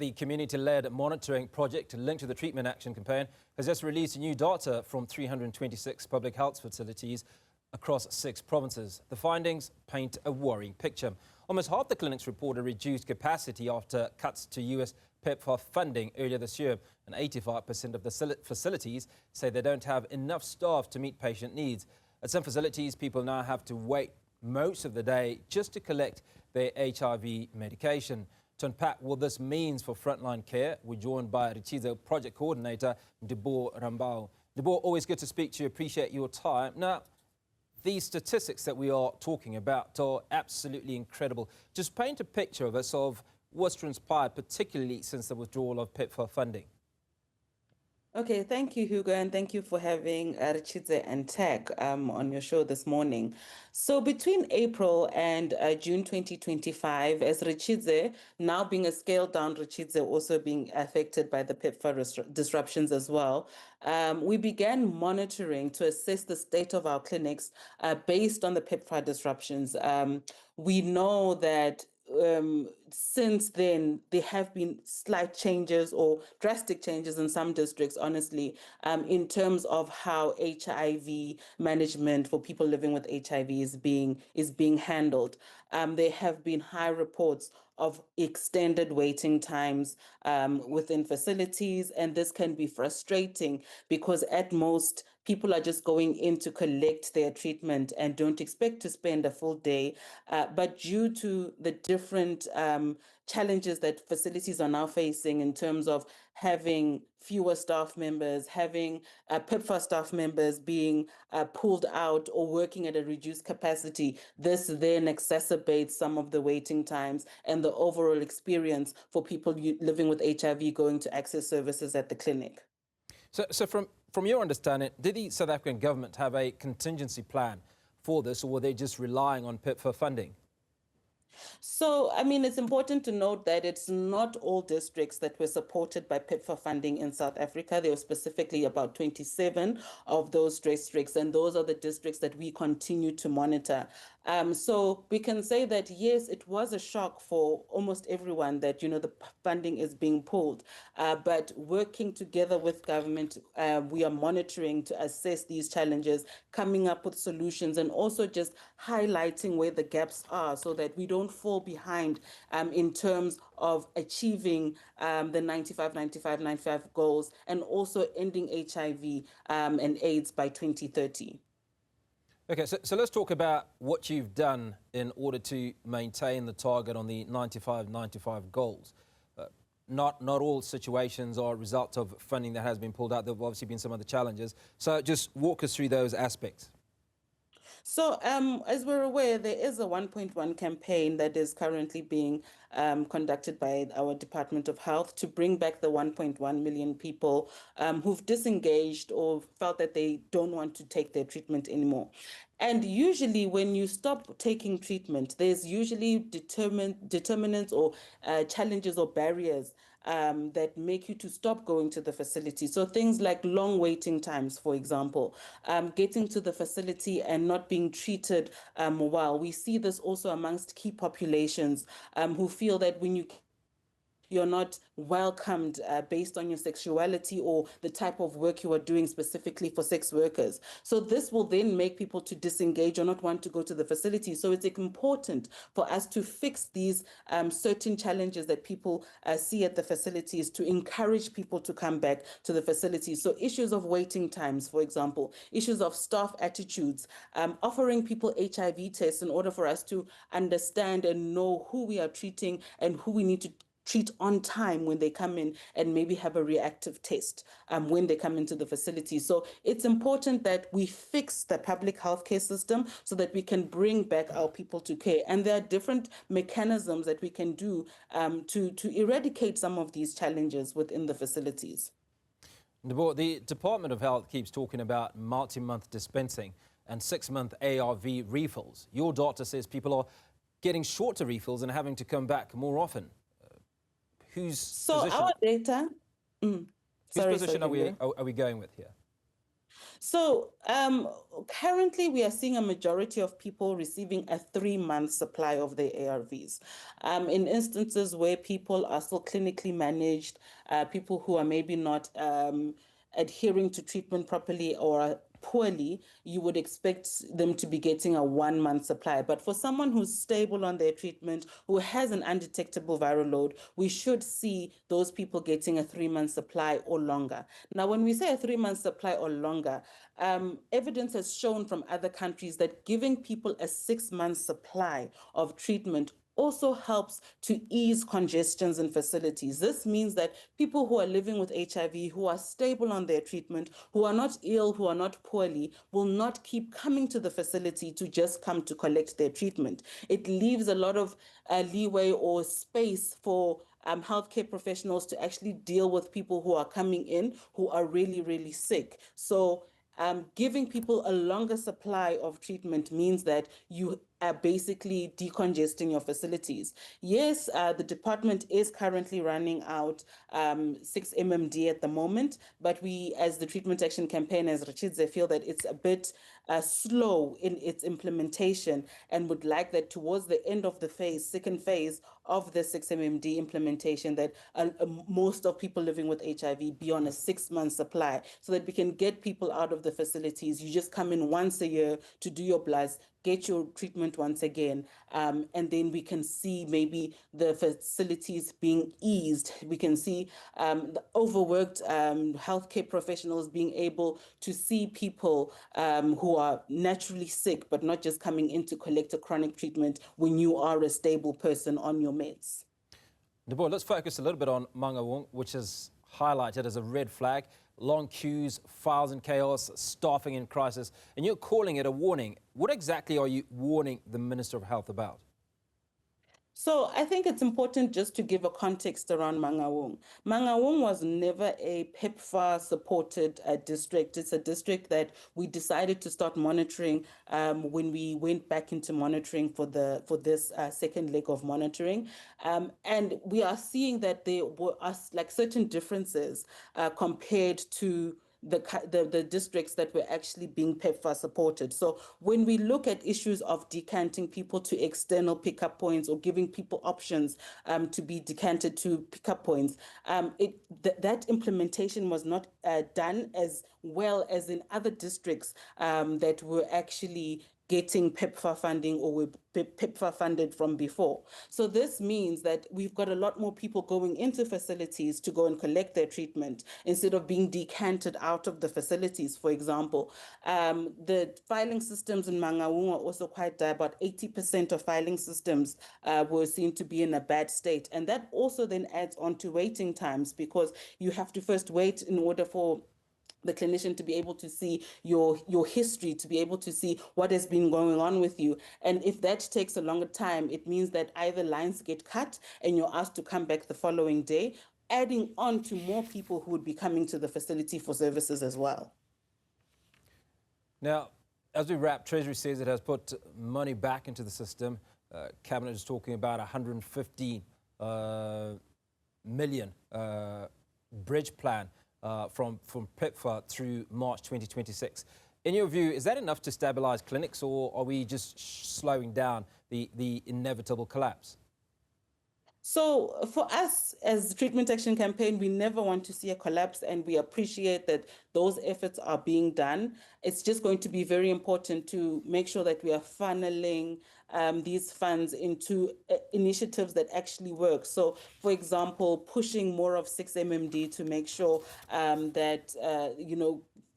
the community-led monitoring project linked to the treatment action campaign has just released new data from 326 public health facilities across 6 provinces. The findings paint a worrying picture. Almost half the clinics reported reduced capacity after cuts to US PEPFAR funding earlier this year, and 85% of the facilities say they don't have enough staff to meet patient needs. At some facilities, people now have to wait most of the day just to collect their HIV medication. To unpack what this means for frontline care, we're joined by Ritshidze project coordinator Ndivhuwo Rambau. Ndivhuwo, always good to speak to you. Appreciate your time. Now, these statistics that we are talking about are absolutely incredible. Just paint a picture of us of what's transpired, particularly since the withdrawal of PEPFAR funding. Okay, thank you, Hugo, and thank you for having Ritshidze and Tag on your show this morning. So between April and June 2025, as Ritshidze, now being a scaled-down Ritshidze, also being affected by the PEPFAR disruptions as well, we began monitoring to assess the state of our clinics based on the PEPFAR disruptions. We know that since then, there have been slight changes or drastic changes in some districts, honestly, in terms of how HIV management for people living with HIV is being handled. There have been high reports of extended waiting times within facilities, and this can be frustrating because at most people are just going in to collect their treatment and don't expect to spend a full day. But due to the different challenges that facilities are now facing in terms of having fewer staff members, having PEPFAR staff members being pulled out or working at a reduced capacity, this then exacerbates some of the waiting times and the overall experience for people living with HIV going to access services at the clinic. So from your understanding, did the South African government have a contingency plan for this, or were they just relying on PEPFAR funding? So, I mean, it's important to note that it's not all districts that were supported by PEPFAR funding in South Africa. There were specifically about 27 of those districts, and those are the districts that we continue to monitor. So we can say that, yes, it was a shock for almost everyone that, the funding is being pulled. But working together with government, we are monitoring to assess these challenges, coming up with solutions, and also just highlighting where the gaps are so that we don't fall behind in terms of achieving the 95-95-95 goals and also ending HIV and AIDS by 2030. Okay, so let's talk about what you've done in order to maintain the target on the 95-95 goals. Not all situations are a result of funding that has been pulled out. There have obviously been some other challenges. So just walk us through those aspects. So as we're aware, there is a 1.1 campaign that is currently being conducted by our Department of Health to bring back the 1.1 million people who've disengaged or felt that they don't want to take their treatment anymore. And usually when you stop taking treatment, there's usually determinants or challenges or barriers that make you to stop going to the facility. So things like long waiting times, for example, getting to the facility and not being treated well. We see this also amongst key populations who feel that when you're not welcomed based on your sexuality or the type of work you are doing specifically for sex workers. So this will then make people to disengage or not want to go to the facility. So it's important for us to fix these certain challenges that people see at the facilities to encourage people to come back to the facilities. So issues of waiting times, for example, issues of staff attitudes, offering people HIV tests in order for us to understand and know who we are treating and who we need to treat on time when they come in and maybe have a reactive test when they come into the facility. So it's important that we fix the public healthcare system so that we can bring back our people to care. And there are different mechanisms that we can do to eradicate some of these challenges within the facilities. The Department of Health keeps talking about multi-month dispensing and 6-month ARV refills. Your doctor says people are getting shorter refills and having to come back more often. So our data. Whose position are we going with here? So currently, we are seeing a majority of people receiving a 3-month supply of their ARVs. In instances where people are still clinically managed, people who are maybe not adhering to treatment properly or are poorly, you would expect them to be getting a 1-month supply. But for someone who's stable on their treatment, who has an undetectable viral load, we should see those people getting a 3-month supply or longer. Now, when we say a 3-month supply or longer, evidence has shown from other countries that giving people a 6-month supply of treatment also helps to ease congestions in facilities. This means that people who are living with HIV, who are stable on their treatment, who are not ill, who are not poorly, will not keep coming to the facility to just come to collect their treatment. It leaves a lot of leeway or space for healthcare professionals to actually deal with people who are coming in who are really, really sick. So giving people a longer supply of treatment means that you are basically decongesting your facilities. Yes, the department is currently running out 6 MMD at the moment, but we, as the Treatment Action Campaign, as Ritshidze, feel that it's a bit slow in its implementation and would like that towards the end of the second phase of the 6 MMD implementation, that most of people living with HIV be on a 6-month supply so that we can get people out of the facilities. You just come in once a year to do your bloods, get your treatment once again, and then we can see maybe the facilities being eased. We can see the overworked healthcare professionals being able to see people who are naturally sick, but not just coming in to collect a chronic treatment when you are a stable person on your meds. Ndivhuwo, let's focus a little bit on Mangaung, which is highlighted as a red flag. Long queues, files in chaos, staffing in crisis, and you're calling it a warning. What exactly are you warning the Minister of Health about? So I think it's important just to give a context around Mangaung. Mangaung was never a PEPFAR supported district. It's a district that we decided to start monitoring when we went back into monitoring for this second leg of monitoring. And we are seeing that there were like certain differences compared to the districts that were actually being PEPFAR supported. So when we look at issues of decanting people to external pickup points or giving people options to be decanted to pickup points, that implementation was not done as well as in other districts that were actually getting PEPFAR funding or were PEPFAR funded from before. So this means that we've got a lot more people going into facilities to go and collect their treatment instead of being decanted out of the facilities, for example. The filing systems in Mangaung are also quite dire. About 80% of filing systems were seen to be in a bad state. And that also then adds on to waiting times, because you have to first wait in order for the clinician to be able to see your history, to be able to see what has been going on with you. And if that takes a longer time, it means that either lines get cut and you're asked to come back the following day, adding on to more people who would be coming to the facility for services as well. Now, as we wrap, Treasury says it has put money back into the system. Cabinet is talking about 115 million bridge plan from PEPFAR through March 2026. In your view, is that enough to stabilize clinics, or are we just slowing down the inevitable collapse? So for us as the Treatment Action Campaign, we never want to see a collapse, and we appreciate that those efforts are being done. It's just going to be very important to make sure that we are funneling these funds into initiatives that actually work. So, for example, pushing more of 6 MMD to make sure that,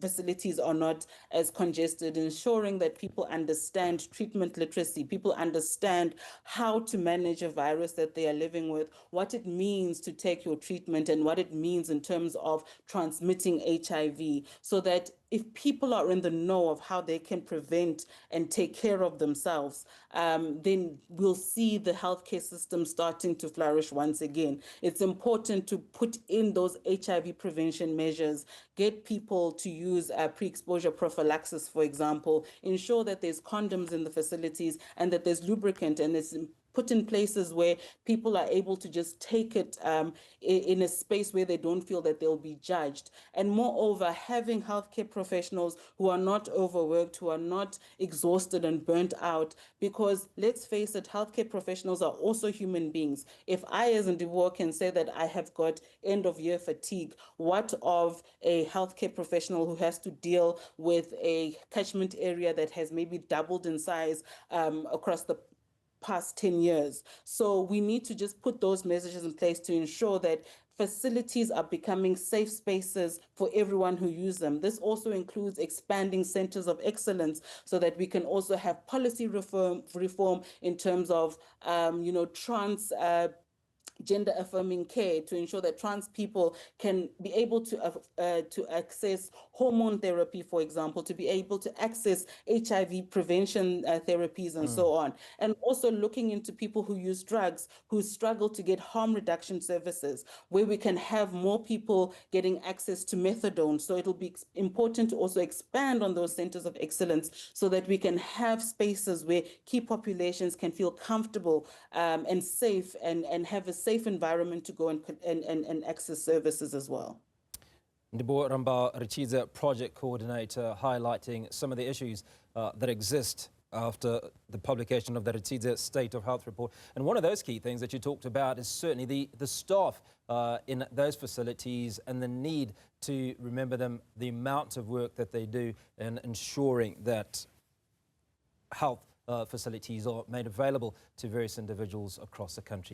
facilities are not as congested, ensuring that people understand treatment literacy, people understand how to manage a virus that they are living with, what it means to take your treatment, and what it means in terms of transmitting HIV, so that if people are in the know of how they can prevent and take care of themselves, then we'll see the healthcare system starting to flourish once again. It's important to put in those HIV prevention measures, get people to use pre-exposure prophylaxis, for example, ensure that there's condoms in the facilities and that there's lubricant, and it's put in places where people are able to just take it in a space where they don't feel that they'll be judged. And moreover, having healthcare professionals who are not overworked, who are not exhausted and burnt out, because let's face it, healthcare professionals are also human beings. If I, as Ndivhuwo, can say that I have got end of year fatigue, what of a healthcare professional who has to deal with a catchment area that has maybe doubled in size across the past 10 years. So we need to just put those measures in place to ensure that facilities are becoming safe spaces for everyone who uses them. This also includes expanding centers of excellence so that we can also have policy reform in terms of, trans gender affirming care, to ensure that trans people can be able to access hormone therapy, for example, to be able to access HIV prevention therapies and so on. And also looking into people who use drugs, who struggle to get harm reduction services, where we can have more people getting access to methadone. So it'll be important to also expand on those centers of excellence so that we can have spaces where key populations can feel comfortable and safe and have a safe environment to go and access services as well. Ndivhuwo Rambau, Ritshidze project coordinator, highlighting some of the issues that exist after the publication of the Ritshidze State of Health report. And one of those key things that you talked about is certainly the staff in those facilities and the need to remember them, the amount of work that they do in ensuring that health facilities are made available to various individuals across the country.